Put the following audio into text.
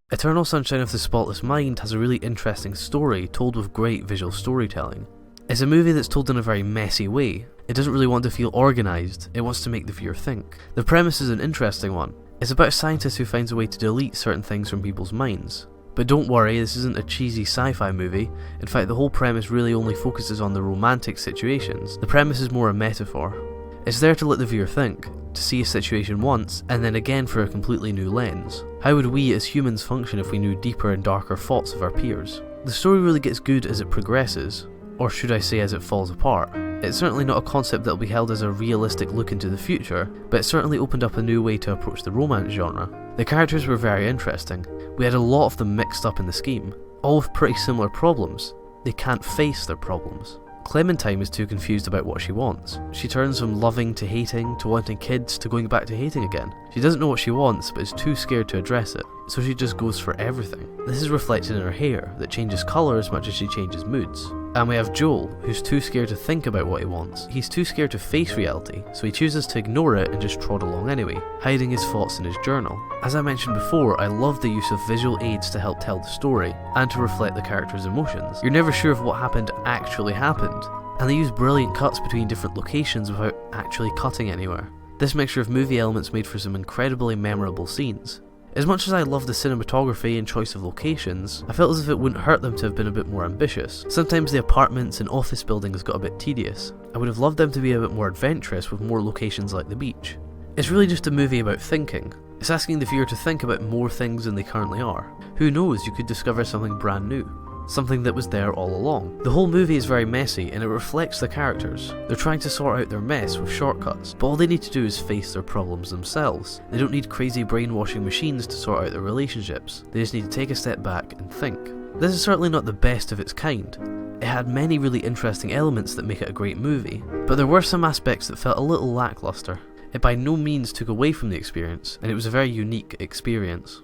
Eternal Sunshine of the Spotless Mind has a really interesting story told with great visual storytelling. It's a movie that's told in a very messy way. It doesn't really want to feel organised, it wants to make the viewer think. The premise is an interesting one. It's about a scientist who finds a way to delete certain things from people's minds. But don't worry, this isn't a cheesy sci-fi movie. In fact, the whole premise really only focuses on the romantic situations. The premise is more a metaphor. It's there to let the viewer think, to see a situation once, and then again for a completely new lens. How would we as humans function if we knew deeper and darker thoughts of our peers? The story really gets good as it progresses, or should I say as it falls apart. It's certainly not a concept that will be held as a realistic look into the future, but it certainly opened up a new way to approach the romance genre. The characters were very interesting. We had a lot of them mixed up in the scheme, all with pretty similar problems. They can't face their problems. Clementine is too confused about what she wants. She turns from loving to hating, to wanting kids, to going back to hating again. She doesn't know what she wants, but is too scared to address it, so she just goes for everything. This is reflected in her hair, that changes colour as much as she changes moods. And we have Joel, who's too scared to think about what he wants. He's too scared to face reality, so he chooses to ignore it and just trod along anyway, hiding his thoughts in his journal. As I mentioned before, I love the use of visual aids to help tell the story, and to reflect the characters' emotions. You're never sure if what happened actually happened, and they use brilliant cuts between different locations without actually cutting anywhere. This mixture of movie elements made for some incredibly memorable scenes. As much as I love the cinematography and choice of locations, I felt as if it wouldn't hurt them to have been a bit more ambitious. Sometimes the apartments and office buildings got a bit tedious. I would have loved them to be a bit more adventurous with more locations like the beach. It's really just a movie about thinking. It's asking the viewer to think about more things than they currently are. Who knows, you could discover something brand new. Something that was there all along. The whole movie is very messy and it reflects the characters. They're trying to sort out their mess with shortcuts, but all they need to do is face their problems themselves. They don't need crazy brainwashing machines to sort out their relationships. They just need to take a step back and think. This is certainly not the best of its kind. It had many really interesting elements that make it a great movie, but there were some aspects that felt a little lackluster. It by no means took away from the experience, and it was a very unique experience.